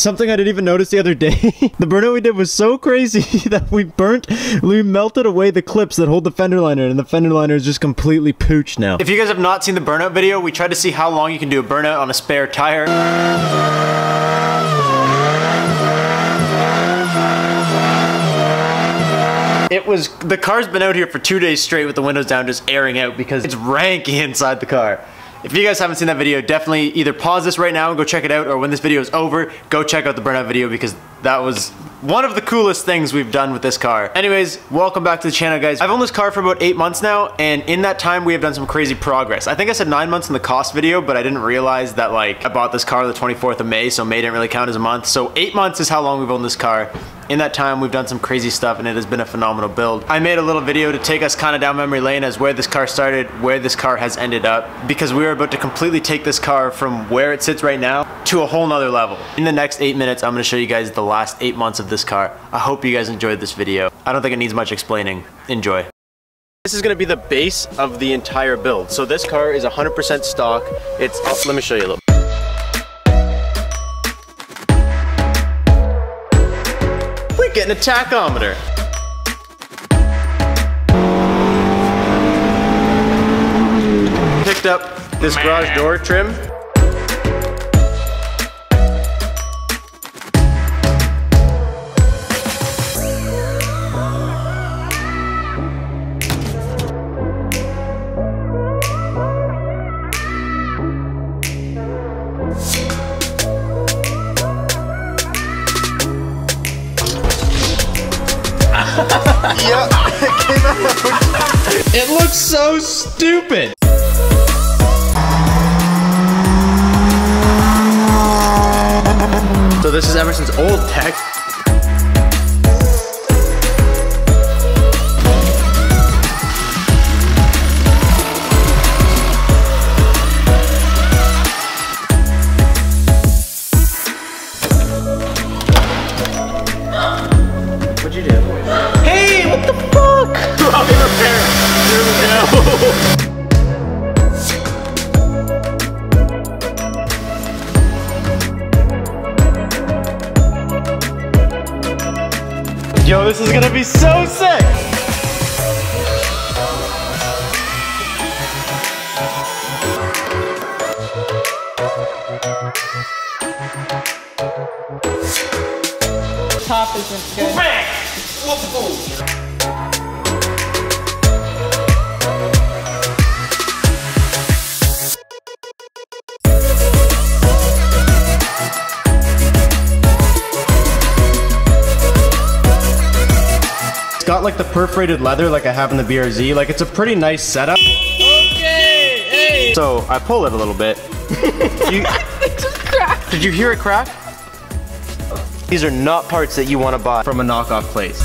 Something I didn't even notice the other day. The burnout we did was so crazy that we melted away the clips that hold the fender liner, and the fender liner is just completely pooched now. If you guys have not seen the burnout video, we tried to see how long you can do a burnout on a spare tire. The car's been out here for 2 days straight with the windows down, just airing out because it's ranky inside the car. If you guys haven't seen that video, definitely either pause this right now and go check it out, or when this video is over, go check out the burnout video because that was one of the coolest things we've done with this car. Anyways, welcome back to the channel, guys. I've owned this car for about 8 months now, and in that time we have done some crazy progress. I think I said 9 months in the cost video, but I didn't realize that like I bought this car the 24th of May, so May didn't really count as a month. So 8 months is how long we've owned this car. In that time, we've done some crazy stuff, and it has been a phenomenal build. I made a little video to take us kind of down memory lane as where this car started, where this car has ended up, because we are about to completely take this car from where it sits right now to a whole nother level. In the next 8 minutes, I'm gonna show you guys the last 8 months of this car. I hope you guys enjoyed this video. I don't think it needs much explaining. Enjoy. This is gonna be the base of the entire build. So this car is 100% stock. Let me show you a little. We're getting a tachometer. Picked up this garage door trim. Yep, it came out. It looks so stupid. So this is Emerson's old tech. What'd you do? Hey, what the fuck? Robbie repair. There we go. Yo, this is gonna be so sick! Top isn't good. Bang! It's got like the perforated leather like I have in the BRZ. Like it's a pretty nice setup. Okay, hey! So I pull it a little bit. It just cracked. Did you hear it crack? These are not parts that you want to buy from a knockoff place.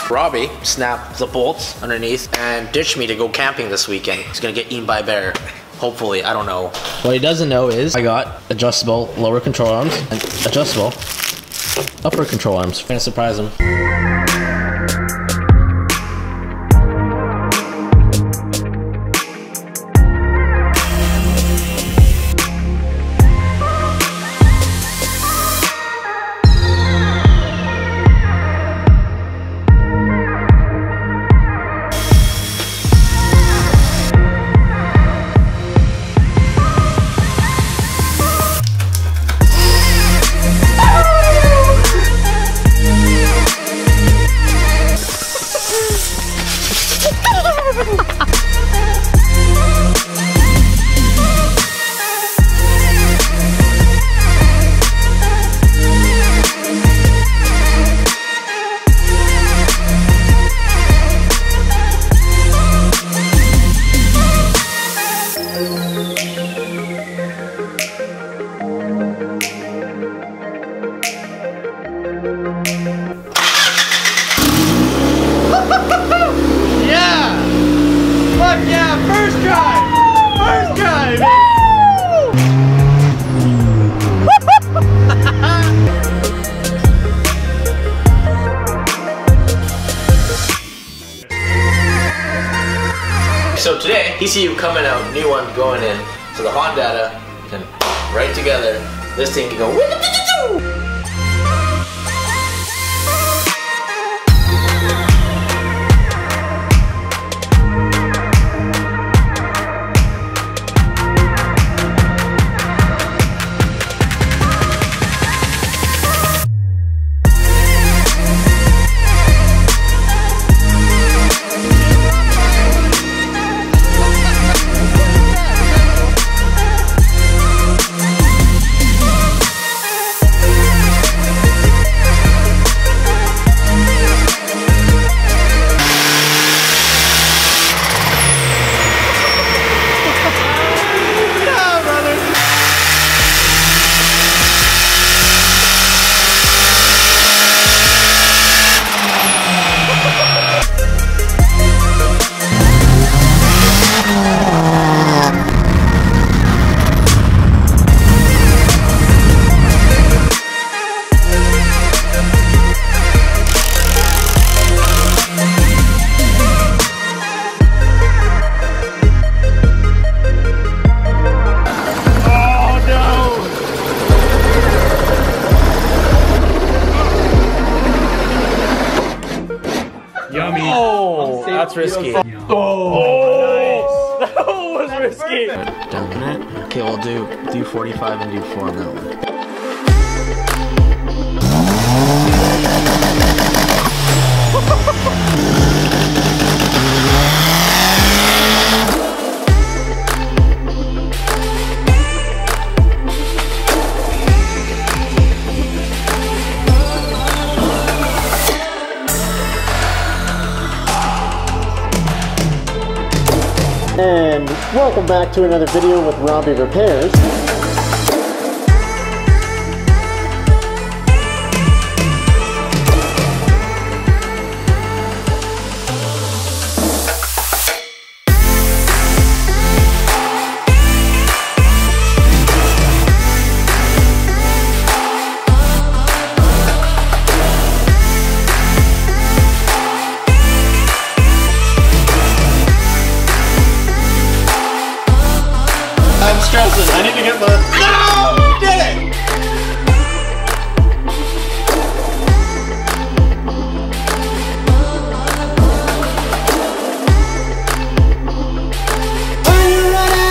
Robbie snapped the bolts underneath and ditched me to go camping this weekend. He's gonna get eaten by a bear. Hopefully, I don't know. What he doesn't know is I got adjustable lower control arms and adjustable upper control arms. I'm gonna surprise him. ECU coming out, new one going in. So the hot data can right together. This thing can go. Yummy. Oh, that's risky. Oh, nice. That was risky. Dumping it. Okay, we'll do 45 and do 4 on that one. And welcome back to another video with Robbie Repairs. I'm stressing. I need to get my... No! Did it! Are you ready?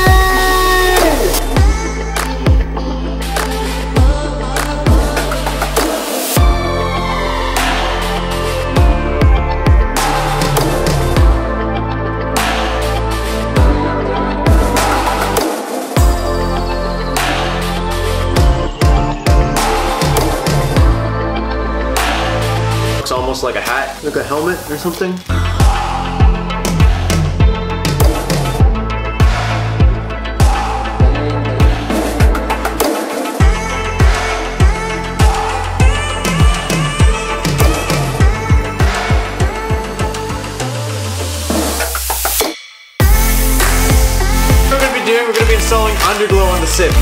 Looks almost like a hat, like a helmet or something. We're going to be installing underglow on the Civic.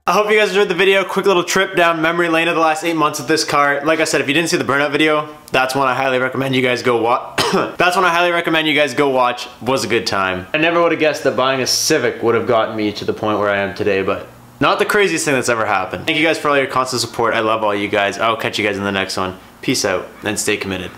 I hope you guys enjoyed the video. Quick little trip down memory lane of the last 8 months with this car. Like I said, if you didn't see the burnout video, that's one I highly recommend you guys go watch. That's one I highly recommend you guys go watch. Was a good time. I never would have guessed that buying a Civic would have gotten me to the point where I am today, but not the craziest thing that's ever happened. Thank you guys for all your constant support. I love all you guys. I'll catch you guys in the next one. Peace out and stay committed.